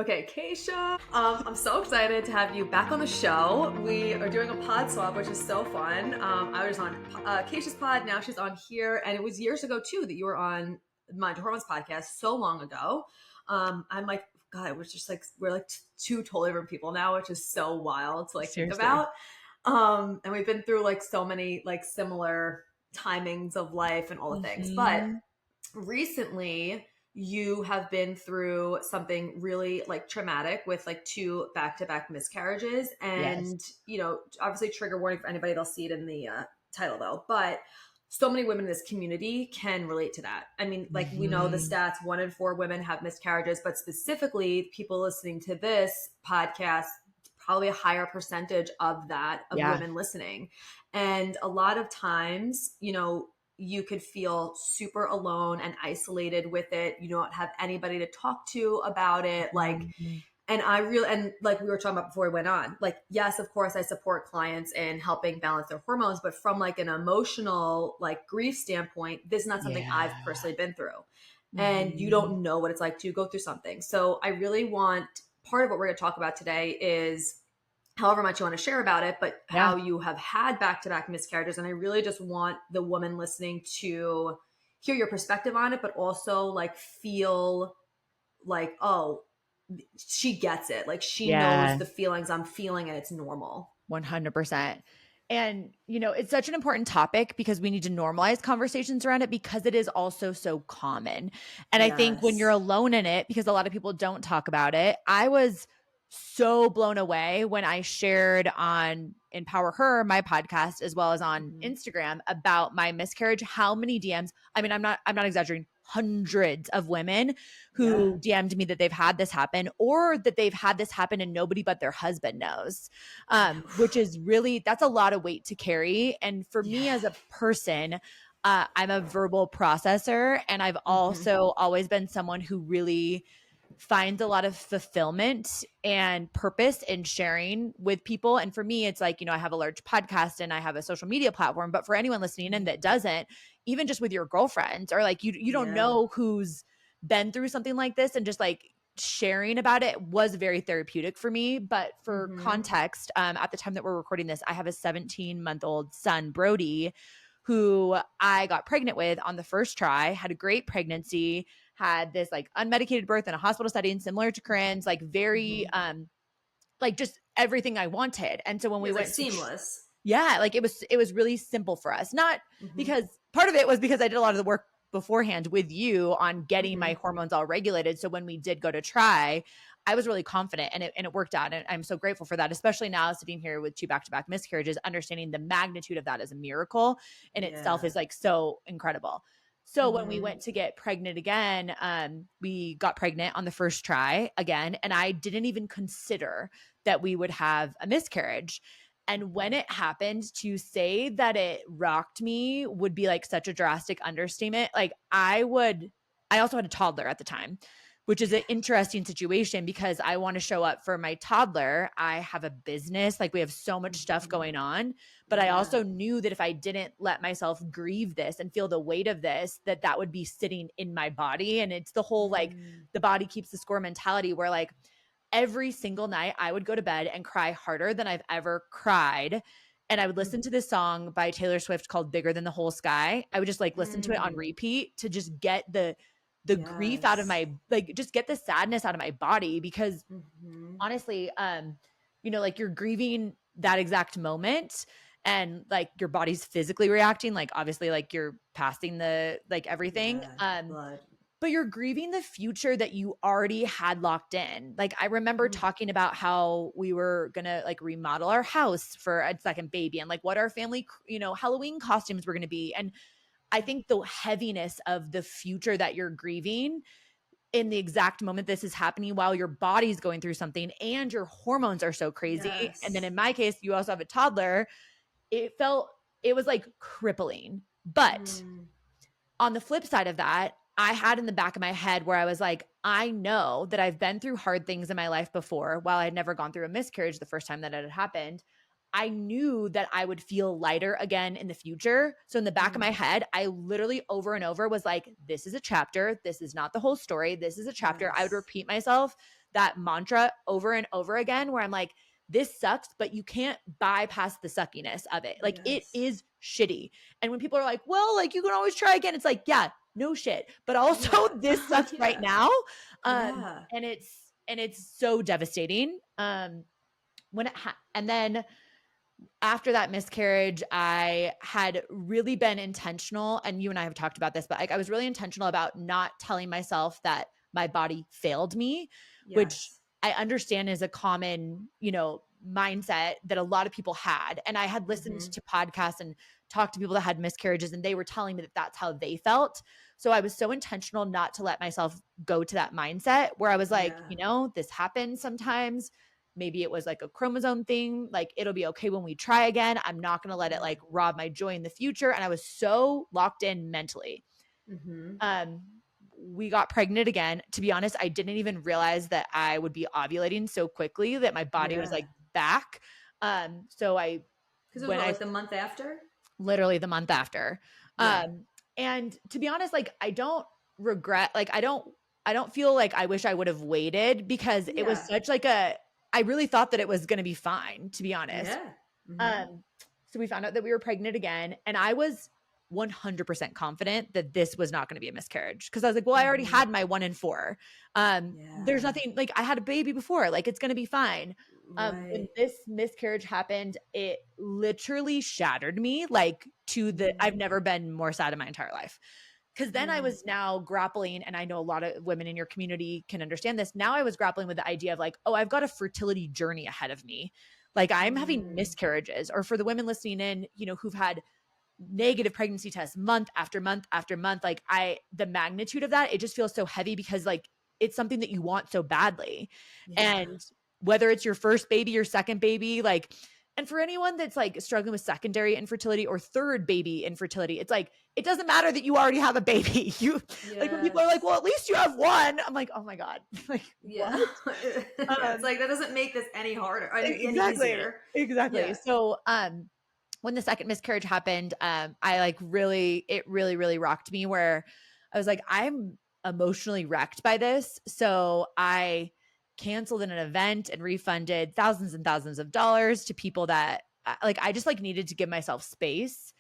Okay, Kacia, I'm so excited to have you back on the show. We are doing a pod swap, which is so fun. I was on Kacia's pod, now she's on here, and it was years ago too that you were on my Hormones podcast, so long ago. I'm like, God, we're just like we're like two totally different people now, which is so wild to like think Seriously. about. And we've been through like so many like similar timings of life and all the things, but Hmm. recently you have been through something really like traumatic with like two back-to-back miscarriages, Yes. and obviously trigger warning for anybody, they'll see it in the title though, but so many women in this community can relate to that. I mean, like, we know the Hmm. stats, 1 in 4 women have miscarriages, but specifically people listening to this podcast, probably a higher percentage of that of Yeah. women listening. And a lot of times, you could feel super alone and isolated with it. You don't have anybody to talk to about it. Like, Mhm. and I really, and like we were talking about before we went on, like, yes, of course, I support clients in helping balance their hormones, but from like an emotional, like grief standpoint, this is not something I've Yeah. personally been through. And you Hmm. don't know what it's like to go through something. So I really want, part of what we're going to talk about today is however much you want to share about it, but Yeah. how you have had back to back miscarriages. And I really just want the woman listening to hear your perspective on it, but also like feel like, oh, she gets it. Like, she knows Yeah. the feelings I'm feeling and it's normal. 100%. And, it's such an important topic because we need to normalize conversations around it because it is also so common. And I think when you're Yes. alone in it, because a lot of people don't talk about it, I was so blown away when I shared on Empower Her, my podcast, as well as on Mm-hmm. Instagram about my miscarriage, how many DMs, I mean, I'm not exaggerating, hundreds of women Yeah. who DM'd me that they've had this happen or that they've had this happen and nobody but their husband knows, which is really, that's a lot of weight to carry. And for Yeah. me as a person, I'm a verbal processor, and I've Mm-hmm. also always been someone who really finds a lot of fulfillment and purpose in sharing with people. And for me, it's like, I have a large podcast and I have a social media platform, but for anyone listening in that doesn't, even just with your girlfriends or like you don't Yeah. know who's been through something like this, and just like sharing about it was very therapeutic for me. But for Mm-hmm. context, at the time that we're recording this, I have a 17-month-old son, Brody, who I got pregnant with on the first try, had a great pregnancy, had this like unmedicated birth in a hospital setting, similar to Corinne's, like very, Mm-hmm. like just everything I wanted. And so when we It's like went to, seamless. yeah, like it was really simple for us. Not Mm-hmm. because part of it was because I did a lot of the work beforehand with you on getting Mm-hmm. my hormones all regulated. So when we did go to try, I was really confident, and it worked out. And I'm so grateful for that, especially now sitting here with 2 back-to-back miscarriages, understanding the magnitude of that as a miracle in itself Yeah. is like so incredible. So when we Mm-hmm. went to get pregnant again, we got pregnant on the first try again, and I didn't even consider that we would have a miscarriage. And when it happened, to say that it rocked me would be like such a drastic understatement. Like I also had a toddler at the time, which is Yeah. an interesting situation because I want to show up for my toddler. I have a business, like we have so much stuff Mm-hmm. going on, but I Yeah. also knew that if I didn't let myself grieve this and feel the weight of this, that would be sitting in my body. And it's the whole like Mm. the body keeps the score mentality where like every single night I would go to bed and cry harder than I've ever cried. And I would listen to this song by Taylor Swift called Bigger Than the Whole Sky. I would just like listen to it on Mm. repeat to just get the grief out of Yes. my, like just get the sadness out of my body. Because Mm-hmm. honestly, like you're grieving that exact moment, and like your body's physically reacting, like obviously like you're passing the like everything. Yeah. Blood. But you're grieving the future that you already had locked in. Like I remember Mm. talking about how we were going to like remodel our house for a second baby and like what our family, Halloween costumes were going to be. And I think the heaviness of the future that you're grieving in the exact moment this is happening while your body's going through something and your hormones are so crazy. And then Yes. in my case, you also have a toddler. It was like crippling. But Mm. on the flip side of that, I had in the back of my head where I was like, I know that I've been through hard things in my life before. While I had never gone through a miscarriage the first time that it had happened, I knew that I would feel lighter again in the future. So in the back of Mm. my head, I literally over and over was like, this is a chapter. This is not the whole story. This is a chapter. I would Yes. repeat myself that mantra over and over again where I'm like, this sucks, but you can't bypass the suckiness of it. Like it Yes. is shitty. And when people are like, well, like you can always try again, it's like, yeah, no shit. But also Yeah. this sucks right Yeah. now. Yeah. And it's so devastating. And then after that miscarriage, I had really been intentional, and you and I have talked about this, but like I was really intentional about not telling myself that my body failed me, which Yes. I understand is a common, mindset that a lot of people had. And I had listened Mm-hmm. to podcasts and talked to people that had miscarriages, and they were telling me that that's how they felt. So I was so intentional not to let myself go to that mindset where I was like, Yeah. this happens sometimes. Maybe it was like a chromosome thing. Like it'll be okay when we try again. I'm not going to let it Yeah. like rob my joy in the future. And I was so locked in mentally. Mm-hmm. Um, we got pregnant again. To be honest, I didn't even realize that I would be ovulating so quickly that my body was Yeah. like back. So Because it was when what, I like the month after? literally the month after. Yeah. And to be honest, like I don't regret, like I don't feel like I wish I would have waited because it was Yeah. such like I really thought that it was going to be fine, to be honest. Yeah. Mm-hmm. Um, so we found out that we were pregnant again, and I was 100% confident that this was not going to be a miscarriage because I was like, well, I already Mm-hmm. had my 1 in 4. There's Yeah. nothing like I had a baby before, like it's going to be fine. When Right. this miscarriage happened, it literally shattered me like I've Mm. never been more sad in my entire life. Because then I Yeah. was now grappling, and I know a lot of women in your community can understand this. Now I was grappling with the idea of like, oh, I've got a fertility journey ahead of me. Like I'm having Mm. miscarriages, or for the women listening in, who've had negative pregnancy tests month after month after month, like the magnitude of that, it just feels so heavy because like it's something that you want so badly. Yeah. And whether it's your first baby, your second baby, like, and for anyone that's like struggling with secondary infertility or third baby infertility, it's like it doesn't matter that you already have a baby. You like when people are like, Yes. well, at least you have one, I'm like, oh my god. Like Yeah. what? It's like that doesn't make this any harder, any Exactly. easier. Exactly. Yeah. So when the second miscarriage happened, I like it really, really rocked me where I was like, I'm emotionally wrecked by this. So I canceled an event and refunded thousands and thousands of dollars to people that like I just like needed to give myself space.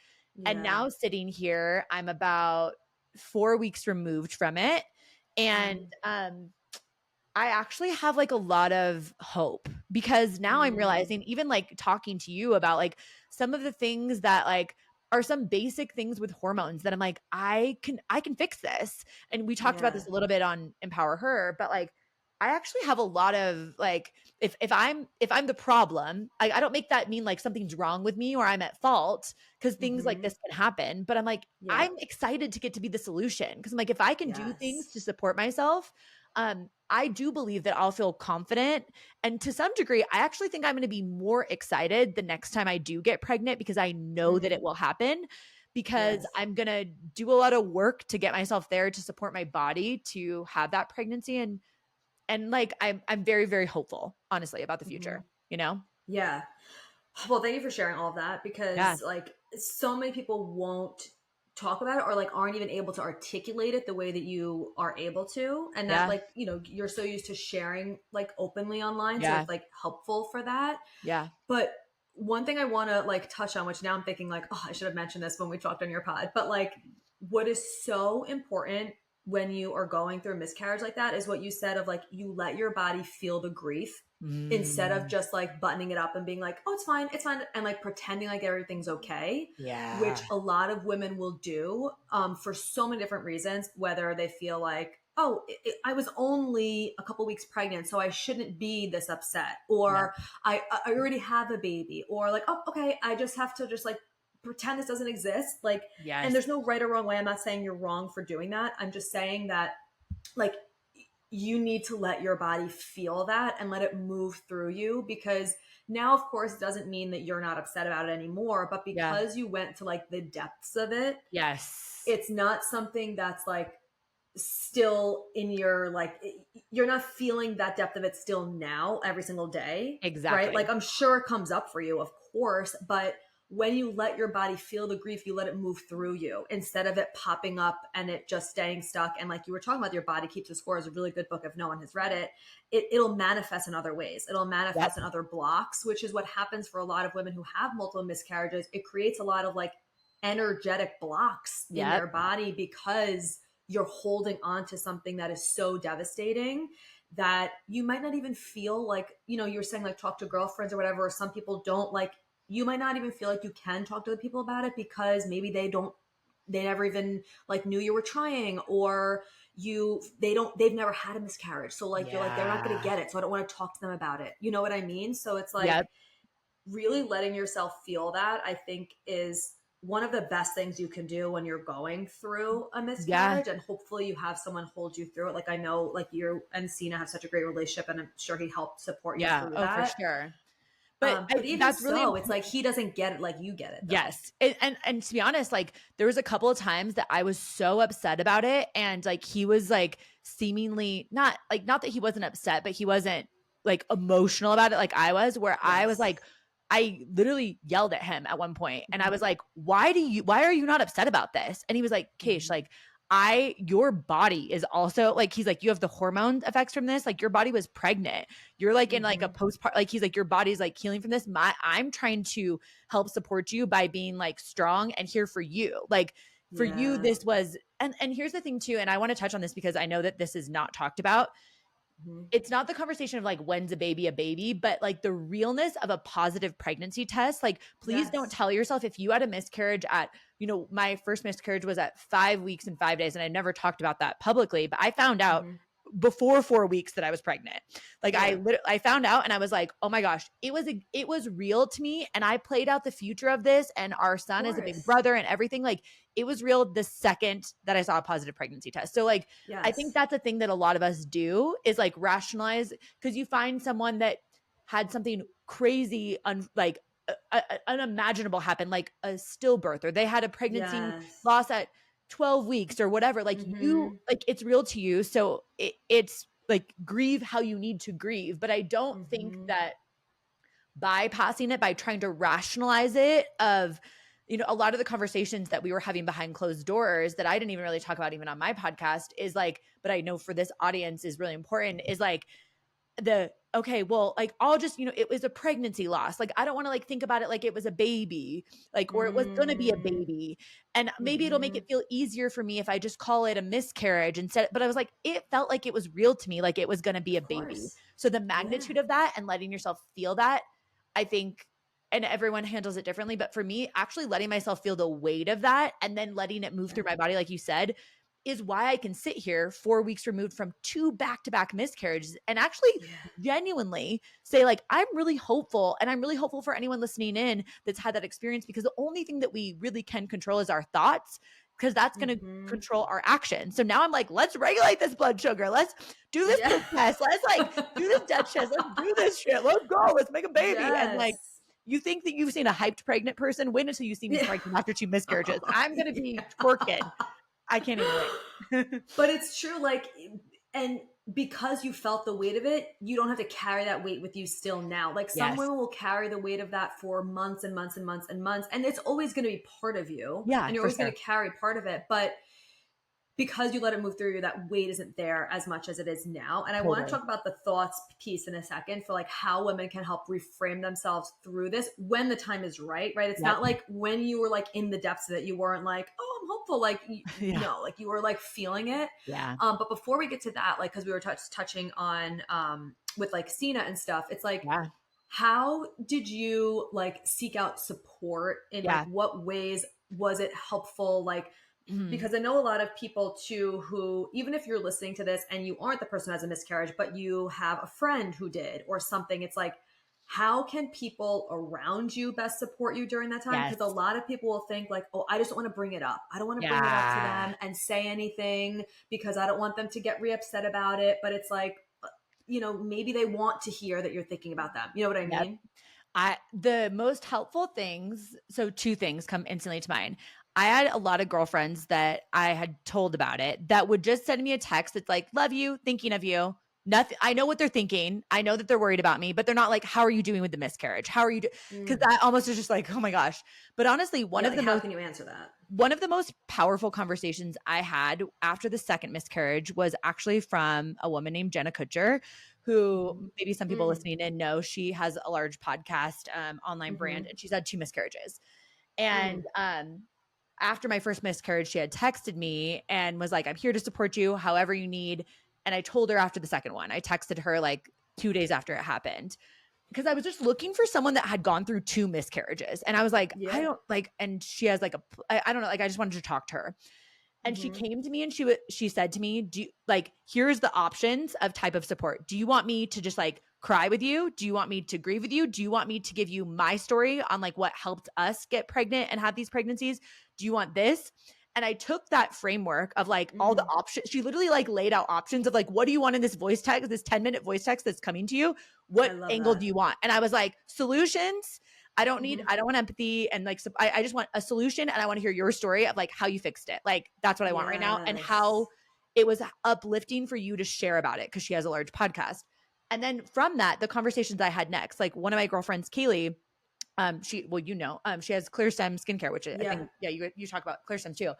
And Yeah. now sitting here, I'm about 4 weeks removed from it. And Mm. I actually have like a lot of hope because now I'm Mm. realizing, even like talking to you about like some of the things that like are some basic things with hormones that I'm like, I can fix this. And we talked about Yeah. this a little bit on Empower Her, but like I actually have a lot of like if I'm the problem, I don't make that mean like something's wrong with me or I'm at fault because things like Mm-hmm. this can happen. But I'm like, Yeah. I'm excited to get to be the solution because I'm like, if I can do things Yes. to support myself, I do believe that I'll feel confident. And to some degree, I actually think I'm going to be more excited the next time I do get pregnant because I know that it Mm. will happen because Yes. I'm going to do a lot of work to get myself there to support my body to have that pregnancy. And like, I'm very, very hopeful, honestly, about the Mm-hmm. future, you know? Yeah. Well, thank you for sharing all of that Yeah. because like so many people won't talk about it or like aren't even able to articulate it the way that you are able to. And that Yeah. like, you're so used to sharing like openly online. So Yeah. it's like helpful for that. Yeah. But one thing I want to like touch on, which now I'm thinking like, oh, I should have mentioned this when we talked on your pod, but like what is so important when you are going through a miscarriage like that is what you said of like, you let your body feel the grief instead of Mm, just like buttoning it up and being like, oh, it's fine. And like pretending like everything's okay, which yeah. a lot of women will do for so many different reasons, whether they feel like, oh, I was only a couple weeks pregnant, so I shouldn't be this upset. Yeah. Or I already have a baby, or like, oh, okay, I just have to just like pretend this doesn't exist. Like, and Yes. there's no right or wrong way. I'm not saying you're wrong for doing that. I'm just saying that like you need to let your body feel that and let it move through you because now of course it doesn't mean that you're not upset about it anymore, but Yeah. because you went to like the depths of it, Yes. it's not something that's like still in your like you're not feeling that depth of it still now every single day, right? Exactly. Like I'm sure it comes up for you, of course, but when you let your body feel the grief, you let it move through you instead of it popping up and it just staying stuck. And like you were talking about, Your Body Keeps the Score is a really good book if no one has read it. It'll manifest in other ways. It'll Yep. manifest in other blocks, which is what happens for a lot of women who have multiple miscarriages. It creates a lot of like energetic blocks in Yep. their body because you're holding on to something that is so devastating that you might not even feel like, you were saying like talk to girlfriends or whatever, or some people don't like, you might not even feel like you can talk to other people about it because maybe they never even like knew you were trying, or they've never had a miscarriage. So like, you're like, they're not going to Yeah. get it. So I don't want to talk to them about it. You know what I mean? So it's like Yep. really letting yourself feel that, I think, is one of the best things you can do when you're going through a Yeah. miscarriage. And hopefully you have someone hold you through it. Like I know like you and Cena have such a great relationship, and I'm sure he helped support you Yeah. through Oh, for that. sure. But But even that's really so, it's important. like he doesn't get it like you get it though. Yes. And to be honest, like there was a couple of times that I was so upset about it. And like he was like seemingly not that he wasn't upset, but he wasn't like emotional about it like I was, where I was Yes. like, I literally yelled at him at one point and I Mm-hmm. was like, why are you not upset about this? And he was like, Keish, Mm-hmm. like your body is also like, he's like, you have the hormone effects from this. Like your body was pregnant. You're like in like a Mm-hmm. postpartum, like he's like, your body's like healing from this. I'm trying to help support you by being like strong and here for you. Like for you, Yeah. this was, and here's the thing too, and I want to touch on this because I know that this is not talked about. Mm-hmm. It's not the conversation of like when's a baby, but like the realness of a positive pregnancy test. Like please don't Yes. tell yourself if you had a miscarriage at, my first miscarriage was at 5 weeks and 5 days, and I never talked about that publicly, but I found out Mm-hmm. before 4 weeks that I was pregnant. Like Yeah. I found out and I was like, "Oh my gosh, it was real to me, and I played out the future of this, and our Of son is a big course. brother and everything." Like it was real the second that I saw a positive pregnancy test. So like I think Yes. that's a thing that a lot of us do is like rationalize, because you find someone that had something crazy unimaginable happen, like a stillbirth, or they had a pregnancy Yes. loss at 12 weeks or whatever. Like you, Mm-hmm. like it's real to you. So it's like grieve how you need to grieve. But I don't think Mm-hmm. that bypassing it by trying to rationalize it of, a lot of the conversations that we were having behind closed doors that I didn't even really talk about even on my podcast is like, but I know for this audience is really important, is like okay, well, like I'll just, it was a pregnancy loss. Like I don't want to like think about it like it was a baby, like, or it was going to be a Mm-hmm. baby. And maybe it'll make Mm-hmm. it feel easier for me if I just call it a miscarriage instead. But I was like, it felt like it was real to me, like it was going to be a Of baby. course. So the Yeah. magnitude of that and letting yourself feel that, I think, and everyone handles it differently. But for me, actually letting myself feel the weight of that and then letting it move Yeah. through my body, like you said, is why I can sit here 4 weeks removed from 2 back-to-back miscarriages and actually Yeah. genuinely say like, I'm really hopeful, and I'm really hopeful for anyone listening in that's had that experience, because the only thing that we really can control is our thoughts, because that's going to Mm-hmm. control our action. So now I'm like, let's regulate this blood sugar. Let's do this Yeah. poop test. Let's like do this death test. Let's do this shit. Let's go. Let's make a baby. And like, Yes. you think that you've seen a hyped pregnant person? Wait until you see me Yeah. pregnant after 2 miscarriages. I'm going to be twerking. I can't even wait. But it's true, like, and because you felt the weight of it, you don't have to carry that weight with you still now. Like some Yes. women will carry the weight of that for months and months and months and months, and it's always going to be part of you, Yeah, and you're for always going sure. to carry part of it. But because you let it move through you, that weight isn't there as much as it is now. And I want to Totally. talk about the thoughts piece in a second for like how women can help reframe themselves through this when the time is right, right? It's Yep. not like when you were like in the depths of it, you weren't like, oh, I'm hopeful. Like, Yeah. no, like you were like feeling it. Yeah. But before we get to that, like, cause we were touching on, with like Cena and stuff, it's like, Yeah. how did you like seek out support in like Yeah. what ways was it helpful? Like, Mhm. because I know a lot of people too who, even if you're listening to this and you aren't the person who has a miscarriage, but you have a friend who did or something, it's like, how can people around you best support you during that time? Yes. Because a lot of people will think like, oh, I just don't want to bring it up. I don't want to bring it up to Yeah. them and say anything because I don't want them to get re-upset about it. But it's like, maybe they want to hear that you're thinking about them. You know what I Yep. mean? The most helpful things, so 2 things come instantly to mind. I had a lot of girlfriends that I had told about it that would just send me a text that's like, love you, thinking of you. Nothing. I know what they're thinking. I know that they're worried about me, but they're not like, how are you doing with the miscarriage? How are you doing? Because Mm. that almost is just like, oh my gosh. But honestly, Yeah, like how can you answer that? one of the most powerful conversations I had after the second miscarriage was actually from a woman named Jenna Kutcher, who Mhm. maybe some people Mm. listening in know. She has a large podcast, online brand, Mhm. and she's had two miscarriages. Mm. And after my first miscarriage, she had texted me and was like, I'm here to support you however you need. And I told her after the second one, I texted her like 2 days after it happened because I was just looking for someone that had gone through two miscarriages. And I was like, I Yeah. don't like, and she has like I don't know, like I just wanted to talk to her. And she Mhm. came to me and she said to me, "Do you, like here's the options of type of support. Do you want me to just like cry with you? Do you want me to grieve with you? Do you want me to give you my story on like what helped us get pregnant and have these pregnancies? Do you want this?" And I took that framework of like all the Mm. options. She literally like laid out options of like, what do you want in this voice text, this 10-minute voice text that's coming to you? I What love angle do that. you want? And I was like, solutions. Mhm. I don't want empathy and like, I just want a solution and I want to hear your story of like how you fixed it. Like, that's what I want right now. And how Yes. it was uplifting for you to share about it because she has a large podcast. And then from that, the conversations I had next, like one of my girlfriends, Kaylee, she has Clear Stem skincare, which I Yeah. think, yeah, you talk about Clear Stem too.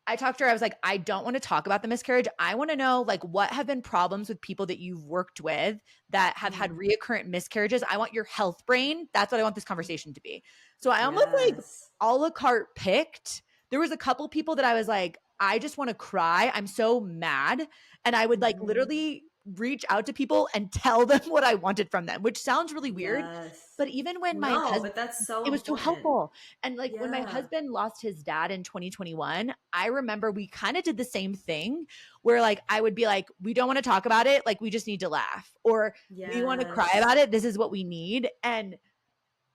I talked to her. I was like, I don't want to talk about the miscarriage. I want to know like what have been problems with people that you've worked with that have had Mm. reoccurrent miscarriages. I want your health brain. That's what I want this conversation to be. So I almost like Yes. a la carte picked. There was a couple people that I was like, I just want to cry. I'm so mad. And I would like Mhm. literally reach out to people and tell them what I wanted from them, which sounds really weird. Yes. But even when my No, husband, but that's so it was so important. helpful. And like when my Yeah. husband lost his dad in 2021, I remember we kind of did the same thing where like I would be like, we don't want to talk about it. Like we just need to laugh or we want to cry Yes. about it. This is what we need. And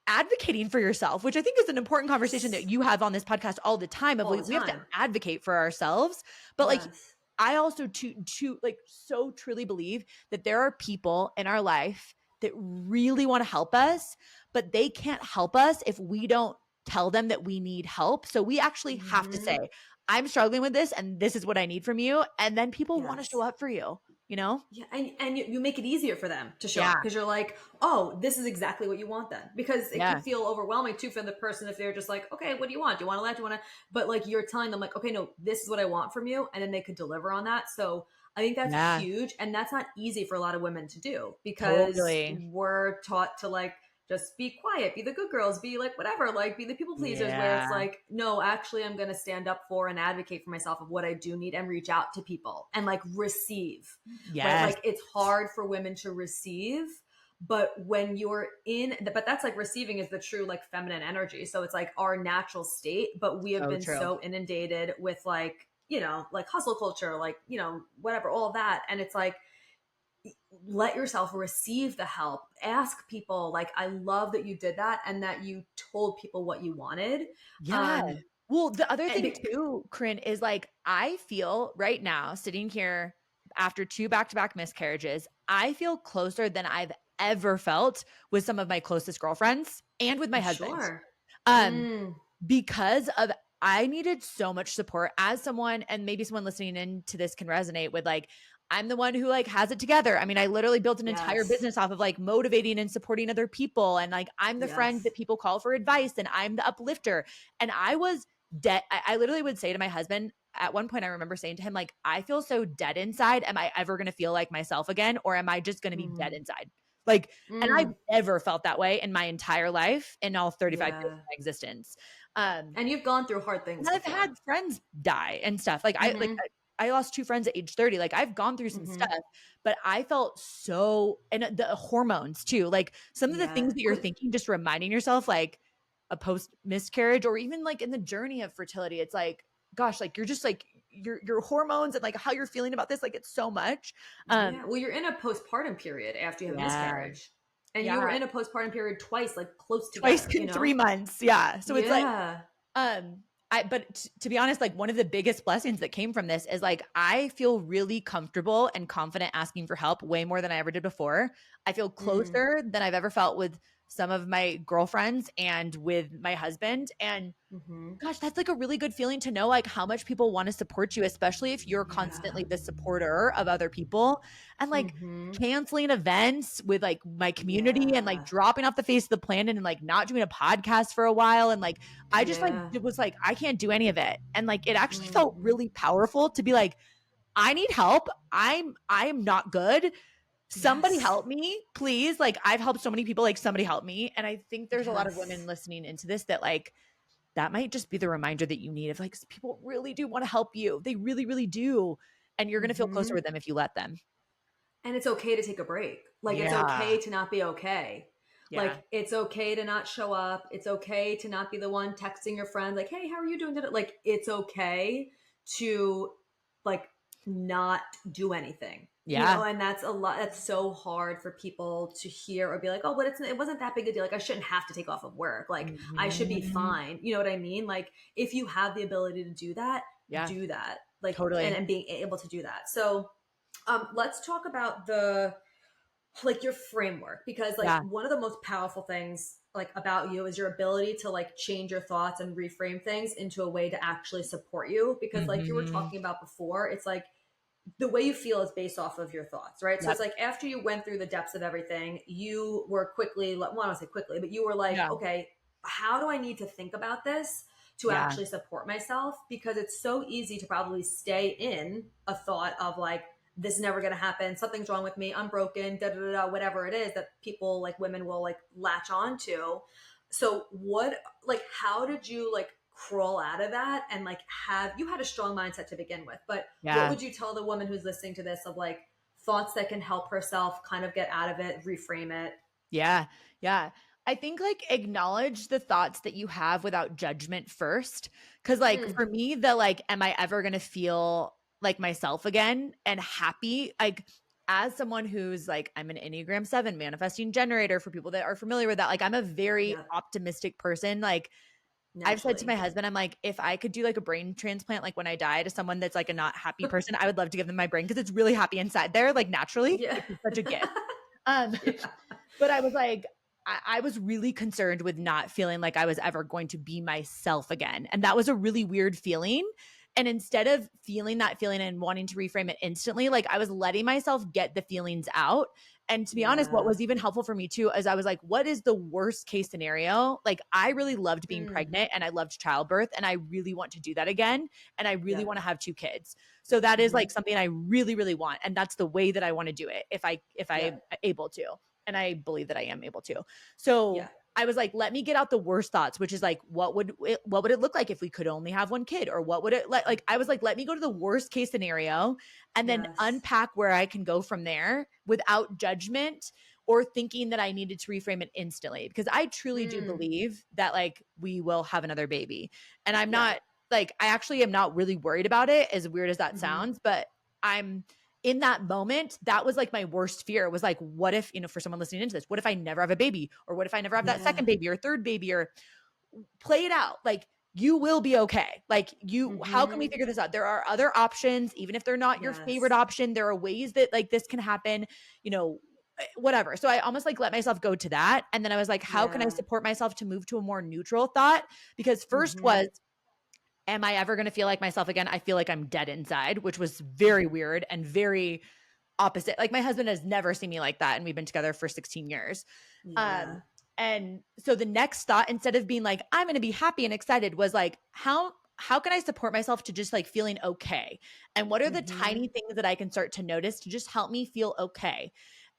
advocating for yourself, which I think is an important conversation that Yes. you have on this podcast all the time of All the we have to time. advocate for ourselves. But like Yes. I also to like so truly believe that there are people in our life that really want to help us, but they can't help us if we don't tell them that we need help. So we actually have to say, Mhm. I'm struggling with this and this is what I need from you. And then people want to show Yes. up for you, you know? Yeah, and you make it easier for them to show Yeah. up because you're like, oh, this is exactly what you want then. Because it can Yeah. feel overwhelming too for the person if they're just like, okay, what do you want? Do you want to let? Do you want to? But like you're telling them like, okay, no, this is what I want from you, and then they could deliver on that. So I think that's Yeah. huge, and that's not easy for a lot of women to do because Totally. we're taught to like just be quiet, be the good girls, be like whatever, like be the people pleasers where it's Yeah. like, no, actually I'm going to stand up for and advocate for myself of what I do need and reach out to people and like receive, right? Yes. Like it's hard for women to receive, but when you're in, but that's like receiving is the true like feminine energy. So it's like our natural state, but we have So been true. so inundated with like, like hustle culture, like, whatever, all that. And it's like, let yourself receive the help, ask people. Like I love that you did that and that you told people what you wanted. Yeah. um Well, the other and thing be, too, Corinne, is like I feel right now sitting here after two back-to-back miscarriages, I feel closer than I've ever felt with some of my closest girlfriends and with my husband. sure. Um, Mm, because of I needed so much support as someone, and maybe someone listening into this can resonate with like, I'm the one who like has it together. I mean, I literally built an entire yes. business off of like motivating and supporting other people. And like, I'm the friend Yes. that people call for advice and I'm the uplifter. And I was dead. I literally would say to my husband at one point, I remember saying to him, like, I feel so dead inside. Am I ever going to feel like myself again? Or am I just going to be dead Mm, inside? Like, and I've mm, never felt that way in my entire life in all 35 years of yeah. my existence. Um, And you've gone through hard and things I've had before. friends die and stuff. Like Mm-hmm. I lost two friends at age 30. Like I've gone through some Mm-hmm. stuff, but I felt so and the hormones too. Like some of the Yeah. things that you're thinking, just reminding yourself like a post miscarriage or even like in the journey of fertility, it's like, gosh, like you're just like your hormones and like how you're feeling about this, like it's so much. Um Yeah. Well, you're in a postpartum period after you have a yeah. miscarriage. And you were Yeah. in a postpartum period twice, like close Twice together, in 3 months. Yeah. So it's like Yeah. um, to be honest, like one of the biggest blessings that came from this is like I feel really comfortable and confident asking for help way more than I ever did before. I feel Mm. closer than I've ever felt with some of my girlfriends and with my husband. And Mm-hmm. gosh, that's like a really good feeling to know like how much people want to support you, especially if you're Yeah. constantly the supporter of other people. And like Mm-hmm. canceling events with like my community and like Yeah. dropping off the face of the planet and like not doing a podcast for a while. And like I just like Yeah. it was like, I can't do any of it. And like it actually felt Mm-hmm. really powerful to be like, I need help. I am not good. Somebody Yes. help me, please. Like I've helped so many people, like somebody help me. And I think there's a lot of women Yes. listening into this that like that might just be the reminder that you need of like people really do want to help you. They really, really do. And you're going to feel closer Mm-hmm. with them if you let them. And it's okay to take a break. Like it's Yeah. okay to not be okay. Yeah. Like it's okay to not show up. It's okay to not be the one texting your friend like, "Hey, how are you doing today?" Like it's okay to like not do anything. Yeah. And that's a lot. That's so hard for people to hear or be like, "Oh, but it wasn't that big a deal. Like I shouldn't have to take off of work. Like I should be Mhm. fine." You know what I mean? Like if you have the ability to Yeah. do that. Like Totally. and being able to do that. So let's talk about the like your framework because like Yeah. one of the most powerful things like about you is your ability to like change your thoughts and reframe things into a way to actually support you because like you were Mhm. talking about before it's like the way you feel is based off of your thoughts, right? So Yep. it's like after you went through the depths of everything, you were quickly, well, I don't want to say quickly, but you were like, Yeah. okay, how do I need to think about this to Yeah. actually support myself? Because it's so easy to probably stay in a thought of like, this is never going to happen. Something's wrong with me. I'm broken, da da da, da, whatever it is that people like women will like latch on to. So what, like, how did you like crawl out of that and like have you had a strong mindset to begin with, but what Yeah. would you tell the woman who's listening to this of like thoughts that can help herself kind of get out of it, reframe it? Yeah. Yeah. I think like acknowledge the thoughts that you have without judgment first. Cause like Mm, for me, the like, am I ever going to feel like myself again and happy? Like, as someone who's like, I'm an Enneagram 7 manifesting generator for people that are familiar with that. Like, I'm a very yeah, optimistic person. Like, I've said to my naturally. husband, I'm like, if I could do like a brain transplant, like when I die to someone that's like a not happy person, I would love to give them my brain because it's really happy inside there, like naturally, Yeah. which is such a gift. Um, Yeah. but I was like, I was really concerned with not feeling like I was ever going to be myself again. And that was a really weird feeling. And instead of feeling that feeling and wanting to reframe it instantly, like I was letting myself get the feelings out. And to be honest, what Yeah. was even helpful for me too is I was like, what is the worst case scenario? Like, I really loved being Mm, pregnant and I loved childbirth and I really want to do that again. And I really yeah. want to have 2 kids. So that is Hmm. like something I really, really want. And that's the way that I want to do it if Yeah. I'm able to. And I believe that I am able to. Yeah. So I was like, let me get out the worst thoughts, which is like, what would it look like if we could only have one kid? Or what would it like? I was like, let me go to the worst case scenario and then Yes. unpack where I can go from there without judgment or thinking that I needed to reframe it instantly. Because I truly do Mm, believe that like we will have another baby. And I'm yeah. not like, I actually am not really worried about it, as weird as that Hmm. sounds, but I'm in that moment, that was like my worst fear was like, what if, for someone listening into this, what if I never have a baby? Or what if I never have that Yeah. second baby or third baby? Or play it out. Like, you will be okay. Like, how can we Hmm. figure this out? There are other options, even if they're not your favorite Yes. option. There are ways that like this can happen, whatever. So I almost like let myself go to that. And then I was like, how can I Yeah. support myself to move to a more neutral thought? Because first Hmm. was, am I ever going to feel like myself again? I feel like I'm dead inside, which was very weird and very opposite. Like my husband has never seen me like that, and we've been together for 16 years. Yeah. Um, and so the next thought, instead of being like, I'm going to be happy and excited, was like, how can I support myself to just like feeling okay? And what are the Hmm. tiny things that I can start to notice to just help me feel okay?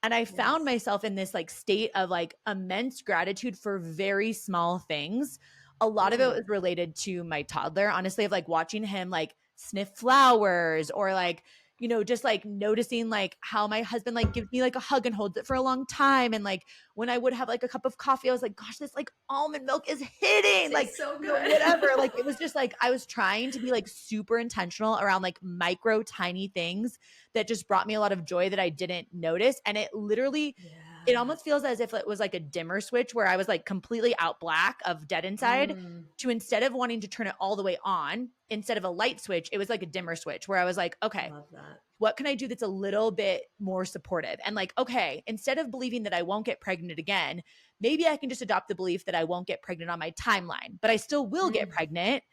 And I found Yes. myself in this like state of like immense gratitude for very small things. A lot of it Mm. was related to my toddler, honestly, of like watching him like sniff flowers or like just like noticing like how my husband like gives me like a hug and holds it for a long time. And like when I would have like a cup of coffee, I was like, gosh, this like almond milk is hitting, like, Tastes so good. whatever. Like it was just like I was trying to be like super intentional around like micro tiny things that just brought me a lot of joy that I didn't notice. And it literally Yeah. it almost feels as if it was like a dimmer switch where I was like completely out black of dead inside to, instead of wanting to turn it all the way on, instead of a light switch, it was like a dimmer switch where I was like, okay, Love that. what can I do that's a little bit more supportive? And like, okay, instead of believing that I won't get pregnant again, maybe I can just adopt the belief that I won't get pregnant on my timeline, but I still will get pregnant.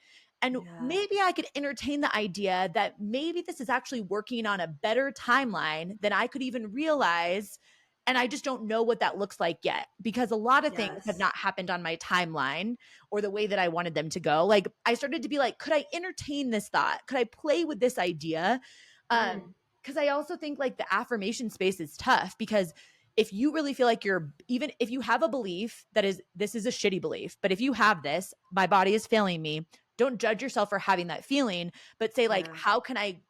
And Yeah. maybe I could entertain the idea that maybe this is actually working on a better timeline than I could even realize. And I just don't know what that looks like yet, because a lot of things have Yes. not happened on my timeline or the way that I wanted them to go. Like, I started to be like, could I entertain this thought? Could I play with this idea? Because I also think like the affirmation space is tough, because if you really feel like even if you have a belief that is, this is a shitty belief, but if you have this, my body is failing me, don't judge yourself for having that feeling, but say like, Yeah. how can I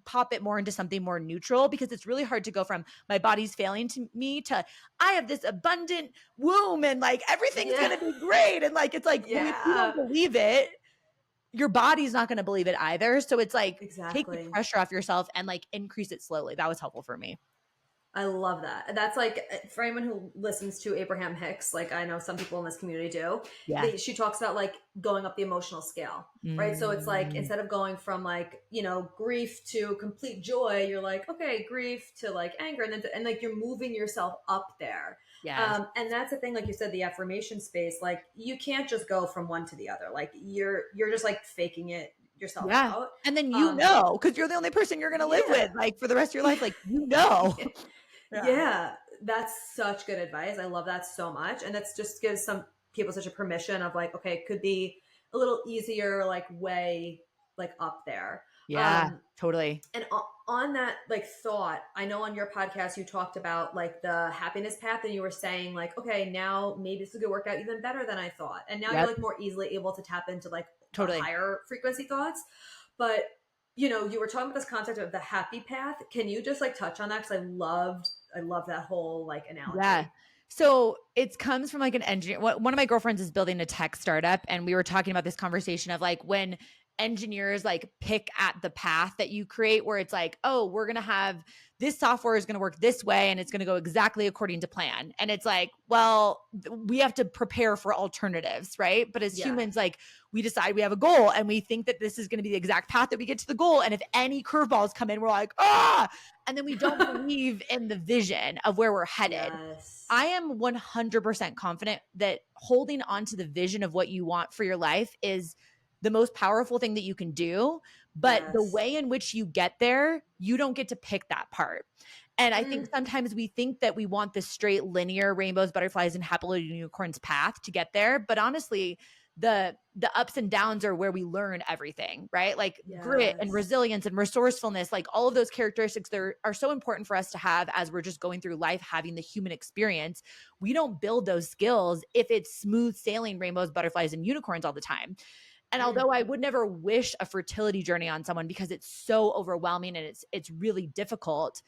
pop it more into something more neutral? Because it's really hard to go from my body's failing to me to I have this abundant womb and like everything's Yeah. going to be great. And like, it's like, well, if you don't Yeah. believe it, your body's not going to believe it either. So it's like, take the Exactly. pressure off yourself and like increase it slowly. That was helpful for me. I love that. That's like, for anyone who listens to Abraham Hicks, like I know some people in this community do, Yeah. she talks about like going up the emotional scale, right? So it's like, Mm, instead of going from like, grief to complete joy, you're like, okay, grief to like anger. And like, you're moving yourself up there. yes. And that's the thing, like you said, the affirmation space, like you can't just go from one to the other. Like you're just like faking it yourself Yeah. out. And then, Um, because you're the only person you're going to live with yeah. like for the rest of your life. Like, Yeah. Yeah. Yeah, that's such good advice. I love that so much. And that's just gives some people such a permission of like, okay, it could be a little easier, like way like up there. Yeah, totally. And on that like thought, I know on your podcast you talked about like the happiness path, and you were saying like, okay, now maybe this is gonna work out even better than I thought. And now you're Yep. like more easily able to tap into like the Totally. higher frequency thoughts. But you were talking about this concept of the happy path. Can you just like touch on that? Because I love that whole like Yeah. analogy. So it comes from like an engineer. One of my girlfriends is building a tech startup, and we were talking about this conversation of like when engineers like pick at the path that you create, where it's like, oh, we're going to have this software is going to work this way and it's going to go exactly according to plan. And it's like, well, we have to prepare for alternatives, right? But as Yeah. humans, like we decide we have a goal and we think that this is going to be the exact path that we get to the goal. And if any curveballs come in, we're like, ah, and then we don't believe in the vision of where we're headed. Yes. I am 100% confident that holding on to the vision of what you want for your life is the most powerful thing that you can do. But the Yes. way in which you get there, you don't get to pick that part. And I think sometimes we think that we want this straight linear rainbows, butterflies, and happy little unicorns path to get there. But honestly, the ups and downs are where we learn everything, right? Like grit and Yes. resilience and resourcefulness, like all of those characteristics there are so important for us to have as we're just going through life, having the human experience. We don't build those skills if it's smooth sailing rainbows, butterflies, and unicorns all the time. And although I would never wish a fertility journey on someone because it's so overwhelming and it's really difficult,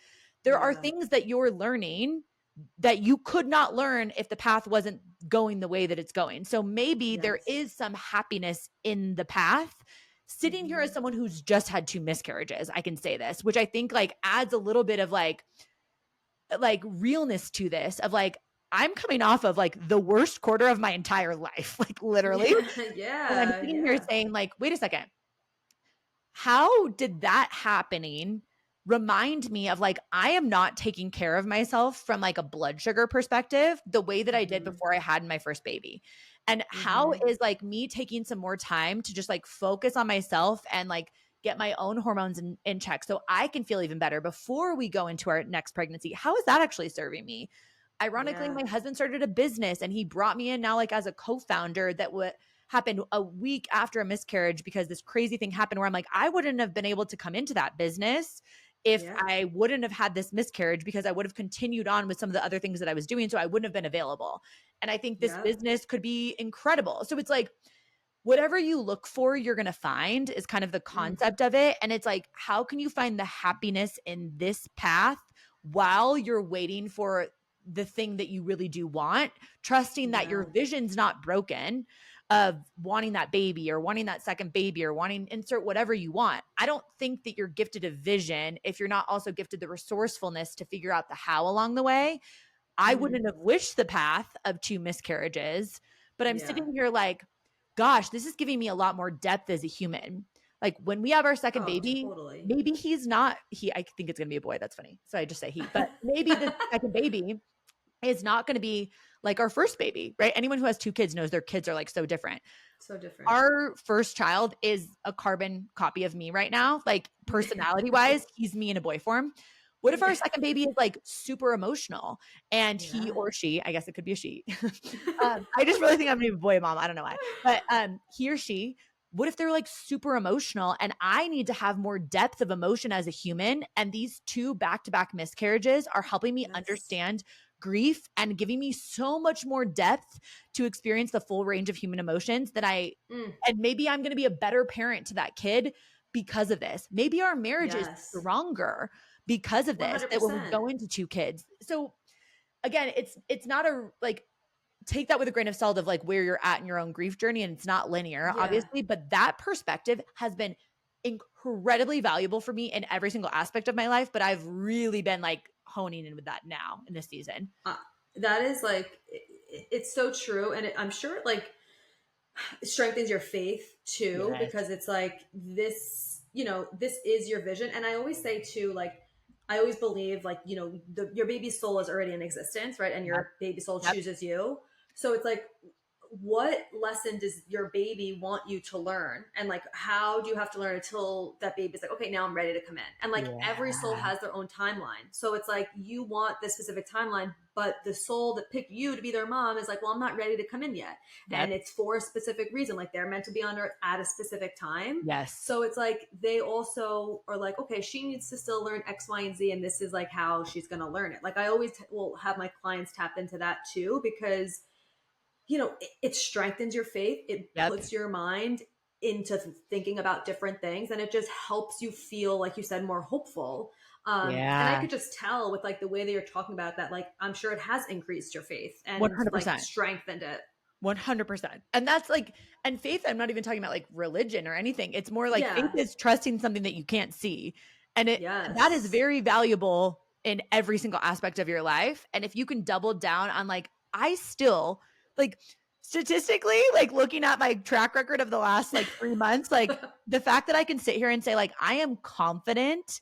there are Yeah. things that you're learning that you could not learn if the path wasn't going the way that it's going. So maybe there Yes. is some happiness in the path. Sitting here as someone who's just had 2 miscarriages, I can say this, which I think like adds a little bit of like realness to this of like, I'm coming off of like the worst quarter of my entire life, like literally. Yeah. And I'm Yeah. sitting here Yeah. saying like, wait a second, how did that happening remind me of like, I am not taking care of myself from like a blood sugar perspective the way that I did before I had my first baby? And how is like me taking some more time to just like focus on myself and like get my own hormones in check so I can feel even better before we go into our next pregnancy? How is that actually serving me? Ironically, Yeah. my husband started a business and he brought me in now like as a co-founder that would happened a week after a miscarriage because this crazy thing happened where I'm like, I wouldn't have been able to come into that business if Yeah. I wouldn't have had this miscarriage, because I would have continued on with some of the other things that I was doing. So I wouldn't have been available. And I think this Yeah. business could be incredible. So it's like, whatever you look for, you're going to find is kind of the concept of it. And it's like, how can you find the happiness in this path while you're waiting for the thing that you really do want, trusting that your Yeah. vision's not broken of wanting that baby or wanting that second baby or wanting insert whatever you want. I don't think that you're gifted a vision if you're not also gifted the resourcefulness to figure out the how along the way. I Mhm. wouldn't have wished the path of 2 miscarriages, but I'm Yeah. sitting here like, gosh, this is giving me a lot more depth as a human. Like when we have our second Oh, baby, totally. maybe he's not I think it's going to be a boy. That's funny. So I just say he, but maybe the second baby is not going to be like our first baby, right? Anyone who has 2 kids knows their kids are like so different. So different. Our first child is a carbon copy of me right now, like personality wise, he's me in a boy form. What if our Yeah. second baby is like super emotional and he Yeah. or she, I guess it could be a she. I just really think I'm gonna be a boy mom. I don't know why, but he or she, what if they're like super emotional and I need to have more depth of emotion as a human? And these 2 back to back miscarriages are helping me Yes. understand grief and giving me so much more depth to experience the full range of human emotions that Mm, and maybe I'm going to be a better parent to that kid because of this. Maybe our marriage is yes. stronger because of this, that when we 100%. go into 2 kids. So again, it's not a like take that with a grain of salt of like where you're at in your own grief journey, and it's not linear Yeah. obviously, but that perspective has been incredibly valuable for me in every single aspect of my life, but I've really been like honing in with that now in this season. Uh, that is like, it's so true. And I'm sure like it strengthens your faith too, Yes. because it's like this, this is your vision. And I always say too, like, I always believe like, your baby's soul is already in existence, right? And Yep. your baby soul Yep. chooses you. So it's like, what lesson does your baby want you to learn, and like how do you have to learn until that baby's like, okay, now I'm ready to come in? And like every soul Yeah. has their own timeline, so it's like you want this specific timeline, but the soul that picked you to be their mom is like, well, I'm not ready to come in yet, and Yep. it's for a specific reason, like they're meant to be on earth at a specific time. Yes. So it's like they also are like, okay, she needs to still learn X, Y, and Z, and this is like how she's going to learn it. Like I always will have my clients tap into that too, because it strengthens your faith. It Yep. puts your mind into thinking about different things, and it just helps you feel, like you said, more hopeful. And I Yeah. could just tell with like the way that you're talking about that, like I'm sure it has increased your faith and like 100%. strengthened it. 100%. And that's like, and faith, I'm not even talking about like religion or anything. It's more like faith Yeah. is trusting something that you can't see. And that is Yes. very valuable in every single aspect of your life. And if you can double down on like, I still like statistically, like looking at my track record of the last like 3 months, like the fact that I can sit here and say, like, I am confident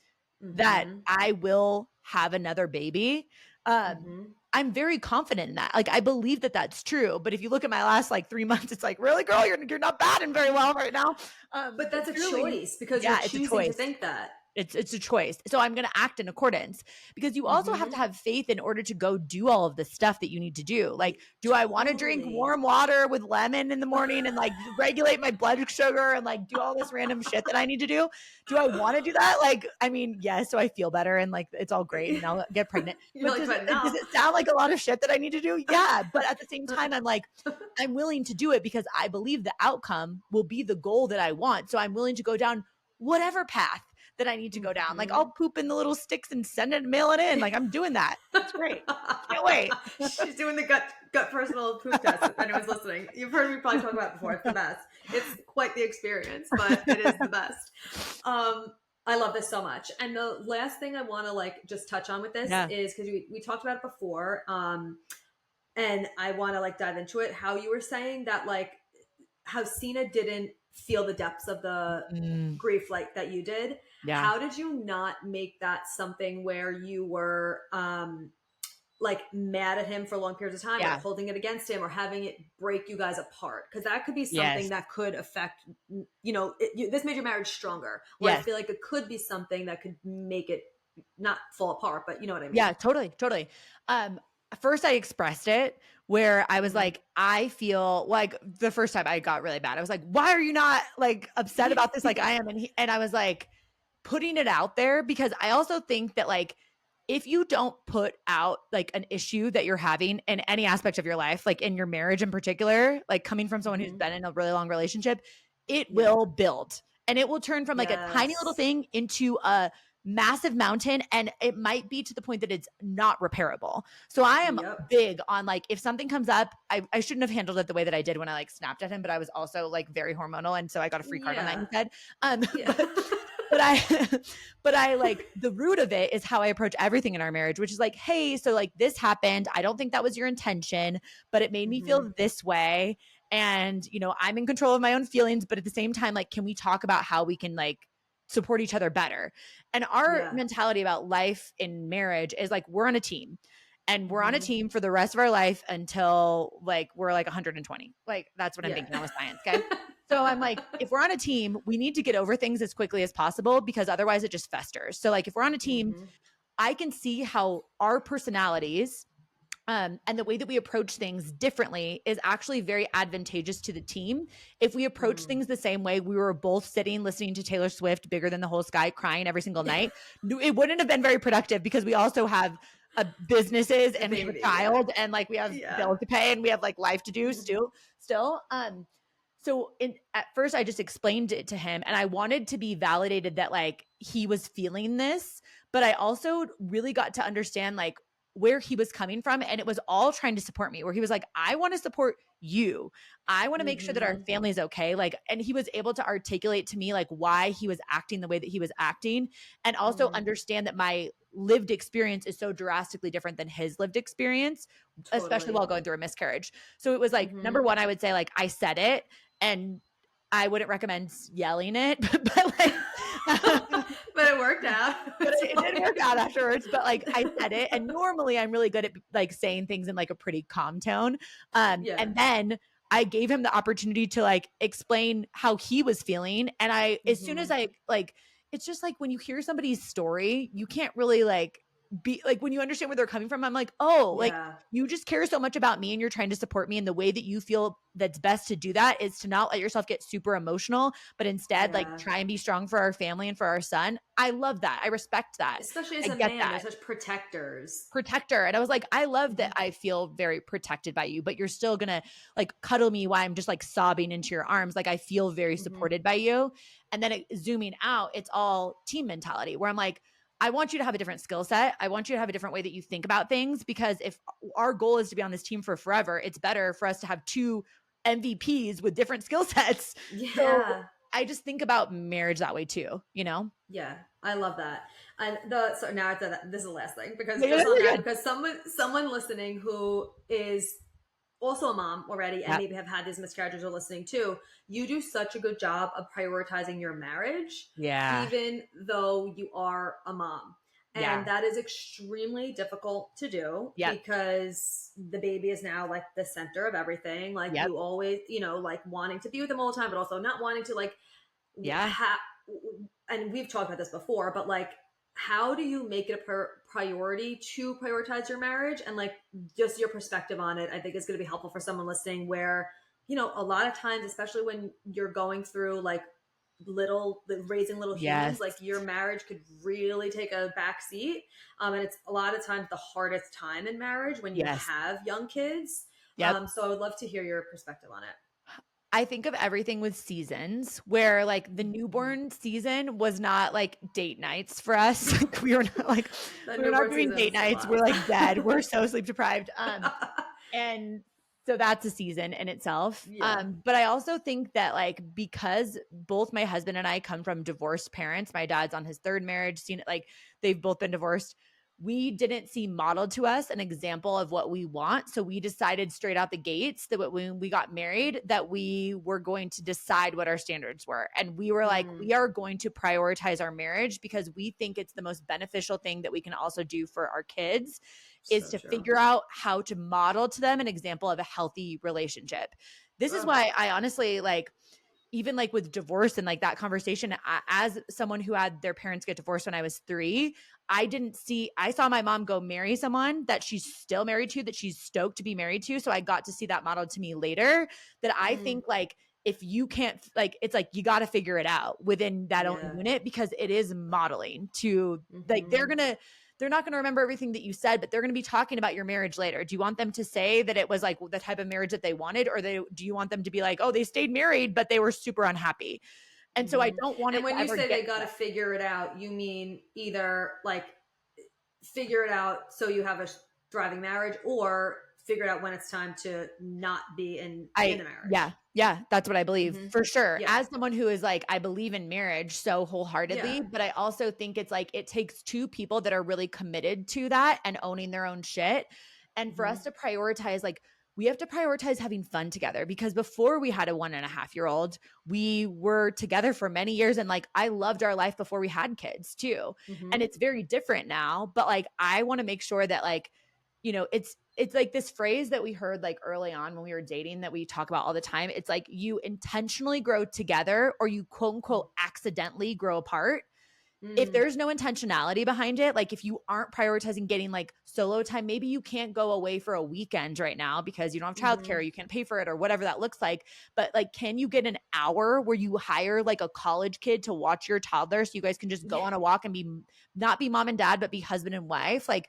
that Mm-hmm. I will have another baby. Um, Mm-hmm. I'm very confident in that. Like I believe that that's true. But if you look at my last like 3 months, it's like, really, girl, you're not batting very well right now. But But that's a truly, choice because you're yeah, it's a choosing to choice. think that. It's a choice. So I'm going to act in accordance, because you also have Mm-hmm. to have faith in order to go do all of the stuff that you need to do. Like, do I want to drink Totally. warm water with lemon in the morning and like regulate my blood sugar and like do all this random shit that I need to do? Do I want to do that? Like, I mean, yes, so I feel better and like it's all great and I'll get pregnant. You're But like, but does no. it sound like a lot of shit that I need to do? Yeah. But at the same time, I'm like, I'm willing to do it because I believe the outcome will be the goal that I want. So I'm willing to go down whatever path that I need to go down. Like I'll Mm-hmm. poop in the little sticks and mail it in. Like I'm doing that. It's great. Can't wait. She's doing the gut personal poop test. If anyone's listening, you've heard me probably talk about it before. It's the best. It's quite the experience, but it is the best. Um, I love this so much. And the last thing I want to like just touch on with this Yeah. is because we talked about it before, and I want to like dive into it. How you were saying that like how Cena didn't feel the depths of the Mm, grief like that you did. yeah. How did you not make that something where you were like mad at him for long periods of time, or Yeah. holding it against him, or having it break you guys apart? Because that could be something Yes. that could affect, this made your marriage stronger. Or I Yes. feel like it could be something that could make it not fall apart, but you know what I Yeah, mean? totally. Totally. Um, First I expressed it where I was Mm-hmm. like, I feel like the first time I got really bad. I was like, why are you not like upset about this like I am? And I was like putting it out there because I also think that like if you don't put out like an issue that you're having in any aspect of your life, like in your marriage in particular, like coming from someone who's Mm-hmm. been in a really long relationship, it Yeah. will build and it will turn from like a tiny little Yes. thing into a massive mountain, and it might be to the point that it's not repairable. So I am Yep. big on like if something comes up, I shouldn't have handled it the way that I did when I like snapped at him, but I was also like very hormonal and so I got a free card on that Yeah. instead. Yeah. But but I, but I like the root of it is how I approach everything in our marriage, which is like, hey, so like this happened. I don't think that was your intention, but it made me Mhm. feel this way. And, you know, I'm in control of my own feelings, but at the same time, like, can we talk about how we can like support each other better? And our Yeah. mentality about life in marriage is like, we're on a team and we're on a Mhm. team for the rest of our life until like we're like 120. Like that's what I'm Yeah. thinking on with science. Okay. So I'm like, if we're on a team, we need to get over things as quickly as possible because otherwise it just festers. So like if we're on a team, Mhm. I can see how our personalities and the way that we approach things differently is actually very advantageous to the team. If we approach Mm. things the same way, we were both sitting listening to Taylor Swift, Bigger Than the Whole Sky, crying every single night, it wouldn't have been very productive because we also have businesses The and we have a baby, yeah. child and like we have Yeah. bills to pay and we have like life to do Mhm. still. So at first I just explained it to him and I wanted to be validated that like he was feeling this, but I also really got to understand like where he was coming from. And it was all trying to support me, where he was like, I want to support you. I want to make sure that our Mhm. family is okay. Like, and he was able to articulate to me like why he was acting the way that he was acting and also Mhm. understand that my lived experience is so drastically different than his lived experience, especially Totally. while going through a miscarriage. So it was like, number Mhm. one, I would say like I said it and I wouldn't recommend yelling it, but like, But it worked out. but It's it did work fine. out afterwards. But like I said it, and normally I'm really good at like saying things in like a pretty calm tone. Yeah. And then I gave him the opportunity to like explain how he was feeling, and as soon as Mhm. I like, it's just like when you hear somebody's story, you can't really like be like when you understand where they're coming from. I'm like, oh, like Yeah. you just care so much about me and you're trying to support me, and the way that you feel that's best to do that is to not let yourself get super emotional, but instead like Yeah. try and be strong for our family and for our son. I love that. I respect that. Especially as I a get man, you're that. such protectors. Protector. And I was like, I love that Mhm. I feel very protected by you, but you're still gonna like cuddle me while I'm just like sobbing into your arms. Like I feel very Mhm. supported by you. And then zooming out, it's all team mentality where I'm like, I want you to have a different skill set. I want you to have a different way that you think about things because if our goal is to be on this team for forever, it's better for us to have two MVPs with different skill sets. So Yeah. I just think about marriage that way too, you know? Yeah, I love that. And the so now this is the last thing because Yeah, just on you're that good. because someone listening who is also a mom already and Yep. maybe have had these miscarriages or listening too, you do such a good job of prioritizing your marriage, Yeah. even though you are a mom. And Yeah. that is extremely difficult to do Yep. because the baby is now like the center of everything. Like Yep. you always, like wanting to be with them all the time, but also not wanting to like Yeah. ha- and we've talked about this before, but like, how do you make it a priority to prioritize your marriage? And like, just your perspective on it, I think is going to be helpful for someone listening where, a lot of times, especially when you're going through like raising little humans, Yes. like your marriage could really take a back seat. And it's a lot of times the hardest time in marriage when you Yes. have young kids. Yep. So I would love to hear your perspective on it. I think of everything with seasons where like the Mhm. newborn season was not like date nights for us. Like, we were not like The we were not newborn doing season date is a nights. lot. We're like dead. We're so sleep deprived. And so that's a season in itself. Yeah. But I also think that like because both my husband and I come from divorced parents, my dad's on his third marriage, seen it like they've both been divorced. We didn't see modeled to us an example of what we want. So we decided straight out the gates that when we got married, that we were going to decide what our standards were. And we were like, Mm, we are going to prioritize our marriage because we think it's the most beneficial thing that we can also do for our kids is so to true. figure out how to model to them an example of a healthy relationship. This is Ugh. why I honestly like even like with divorce and like that conversation, as someone who had their parents get divorced when I was 3, I saw my mom go marry someone that she's still married to, that she's stoked to be married to. So I got to see that modeled to me later, that I Mm, think like if you can't like it's like you got to figure it out within that own yeah. unit because it is modeling to like Hmm. they're not going to remember everything that you said, but they're going to be talking about your marriage later. Do you want them to say that it was like the type of marriage that they wanted, or do you want them to be like, oh, they stayed married, but they were super unhappy? And so I Hmm. don't want And it when to you ever say get they to got to that. figure it out, you mean either like figure it out so you have a thriving marriage or figured out when it's time to not be in the Yeah, marriage. yeah, that's what I believe Hmm. for sure. Yeah. As someone who is like, I believe in marriage so Yeah. wholeheartedly, but I also think it's like it takes two people that are really committed to that and owning their own shit. And for Hmm. us to prioritize, like, we have to prioritize having fun together because before we had a 1.5-year-old, we were together for many years. And like, I loved our life before we had kids too. And Hmm. it's very different now. But like, I want to make sure that, like, it's like this phrase that we heard like early on when we were dating that we talk about all the time. It's like you intentionally grow together or you quote unquote accidentally grow apart. If Mm. there's no intentionality behind it, like if you aren't prioritizing getting like solo time, maybe you can't go away for a weekend right now because you don't have Hmm. childcare, you can't pay for it or whatever that looks like. But like, can you get an hour where you hire like a college kid to watch your toddler so you guys can just go Yeah. on a walk and be not be mom and dad, but be husband and wife? Like,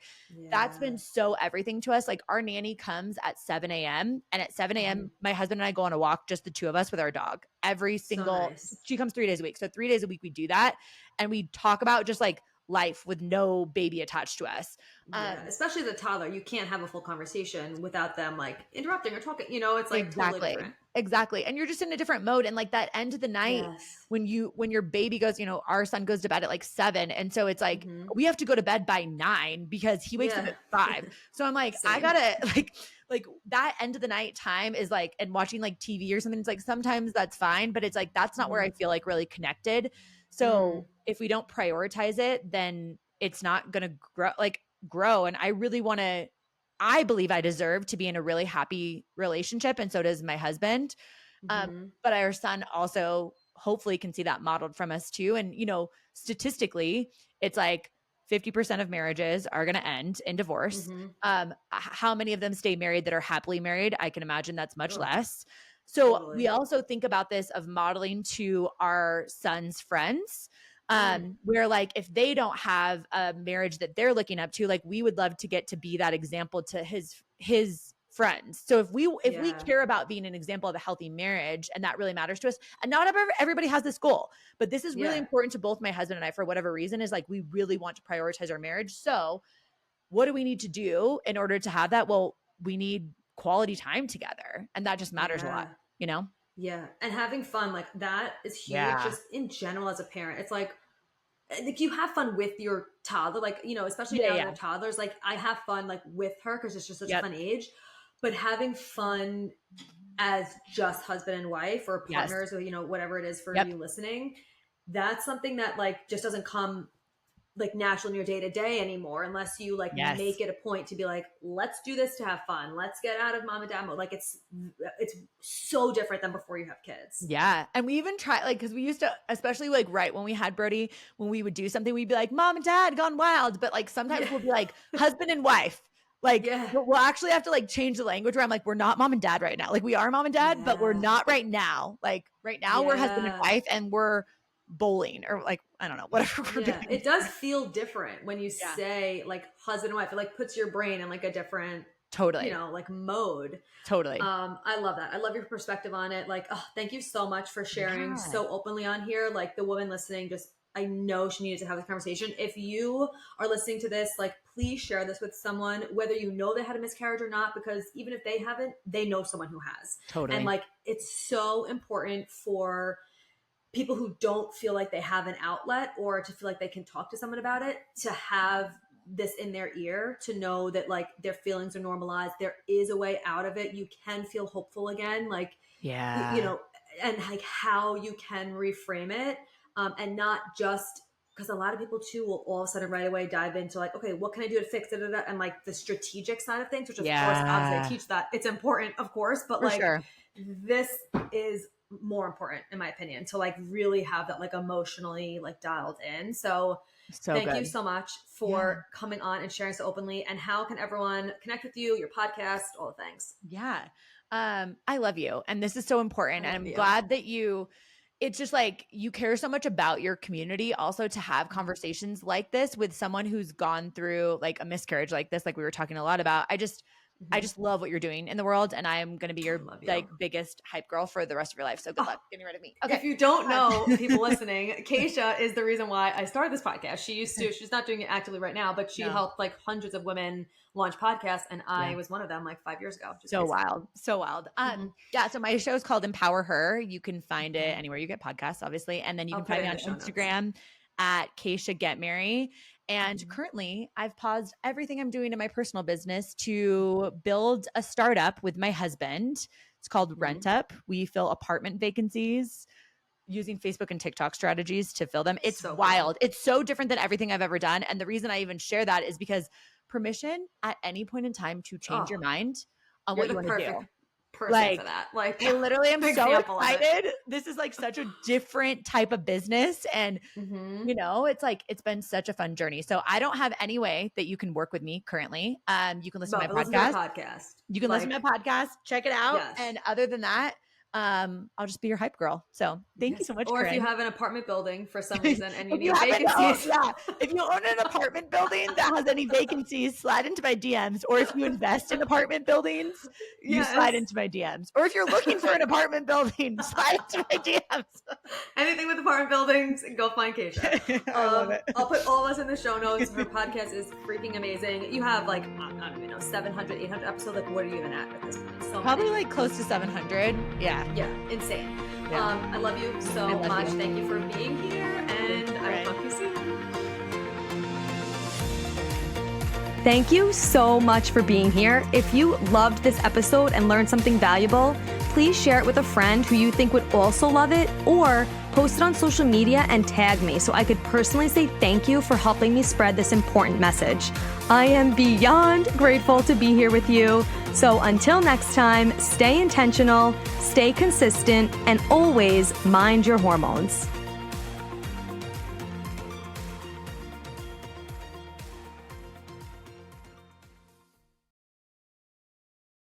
that's Yeah. been so everything to us. Like, our nanny comes at 7 a.m. And at 7 Hmm. a.m., my husband and I go on a walk, just the two of us with our dog. So nice. She comes 3 days a week. So 3 days a week we do that. And we talk about just like life with no baby attached to us. Yeah, especially the toddler. You can't have a full conversation without them like interrupting or talking. It's like totally Exactly. different. Exactly. And you're just in a different mode. And like that end of the night Yes. when your baby goes, our son goes to bed at like 7. And so it's like Hmm. we have to go to bed by 9 because he wakes up Yeah. at 5. So I'm like, I Same. gotta like that end of the night time is like, and watching like TV or something, it's like sometimes that's fine, but it's like that's not where Hmm. I feel like really connected. Mm. So if we don't prioritize it, then it's not gonna grow. And I really want to, I believe I deserve to be in a really happy relationship, and so does my husband. Um, Hmm. but our son also hopefully can see that modeled from us too. And statistically, it's like 50% of marriages are going to end in divorce. Hmm. How many of them stay married that are happily married? I can imagine that's much Oh, less. So we totally. also think about this of modeling to our son's friends, Mm. where like if they don't have a marriage that they're looking up to, like we would love to get to be that example to his friends. So if we Yeah. care about being an example of a healthy marriage and that really matters to us, and not everybody has this goal, but this is really Yeah. important to both my husband and I for whatever reason, is like we really want to prioritize our marriage. So what do we need to do in order to have that? Well, we need quality time together, and that just matters a lot, Yeah. you know? Yeah. And having fun, like that is huge Yeah. just in general as a parent. It's like you have fun with your toddler, like, especially Yeah, now yeah. they're toddlers. Like I have fun like with her because it's just such a Yep. fun age. But having fun as just husband and wife or Yes. partners or whatever it is for Yep. you listening, that's something that like just doesn't come like natural in your day to day anymore unless you like Yes. make it a point to be like, let's do this to have fun, let's get out of mom and dad mode. Like it's so different than before you have kids. Yeah. And we even try, like, because we used to, especially like right when we had Brody, when we would do something, we'd be like, Mom and Dad gone wild. But like sometimes Yeah. we'll be like, husband and wife. Like, Yeah. we'll actually have to like change the language where I'm like, we're not mom and dad right now. Like, we are mom and dad, but we're Yeah. not right now. Like, right now, we're husband and Yeah. wife and we're bowling or like, I don't know, whatever we're Yeah, doing. it does feel different when you Yeah. say like husband and wife. It like puts your brain in like a different, Totally. like mode. Totally. I love that. I love your perspective on it. Like, oh, thank you so much for sharing Yeah. so openly on here. Like the woman listening, just I know she needed to have this conversation. If you are listening to this, like please share this with someone, whether you know they had a miscarriage or not, because even if they haven't, they know someone who has. And Totally. like it's so important for people who don't feel like they have an outlet or to feel like they can talk to someone about it, to have this in their ear, to know that like their feelings are normalized, there is a way out of it, you can feel hopeful again, like Yeah. and like how you can reframe it, and not just because a lot of people too will all of a sudden right away dive into like, okay, what can I do to fix it, and like the strategic side of things, which of course obviously I Yeah. teach that, it's important of course, but For like sure. this is more important in my opinion, to like really have that like emotionally like dialed in. So So thank you good. so much Yeah. for coming on and sharing so openly. And how can everyone connect with you, your podcast, all the things? Yeah. I love you. And this is so important. I And love I'm you. glad that it's just like you care so much about your community also to have conversations like this with someone who's gone through like a miscarriage like this, like we were talking a lot about. I just love what you're doing in the world, and I am going to be your like biggest hype girl for the rest of your life. So good luck getting rid of me. Okay. If you don't know, people listening, Kacia is the reason why I started this podcast. She's not doing it actively right now, but she helped like hundreds of women launch podcasts, and I was one of them like 5 years ago. So wild. Yeah. So my show is called Empower Her. You can find it anywhere you get podcasts, obviously. And then you can find me on Instagram at Kacia Ghetmiri. And currently I've paused everything I'm doing in my personal business to build a startup with my husband. It's called Rent Up. We fill apartment vacancies using Facebook and TikTok strategies to fill them. It's so wild. Cool. It's so different than everything I've ever done. And the reason I even share that is because permission at any point in time to change your mind on what you want to do. Like, for that. Like, I literally am so excited. This is like such a different type of business. And, you know, it's like, it's been such a fun journey. So I don't have any way that you can work with me currently. You can listen to my podcast. You can listen to my podcast, check it out. Yes. And other than that, I'll just be your hype girl. So thank you so much. Or Corinne. if you have an apartment building for some reason and you need vacancies. If you own an apartment building that has any vacancies, slide into my DMs. Or if you invest in apartment buildings, you slide into my DMs. Or if you're looking for an apartment building, slide into my DMs. Anything with apartment buildings, go find Kacia. I love it. I'll put all of us in the show notes. Her podcast is freaking amazing. You have like, I don't even know, 700, 800 episodes. Like, what are you even at this point? So probably like close to 700. Yeah. Yeah, insane. Yeah. I love you so much. Thank you for being here, and I will talk to you soon. Thank you so much for being here. If you loved this episode and learned something valuable, please share it with a friend who you think would also love it, or post it on social media and tag me so I could personally say thank you for helping me spread this important message. I am beyond grateful to be here with you. So until next time, stay intentional, stay consistent, and always mind your hormones.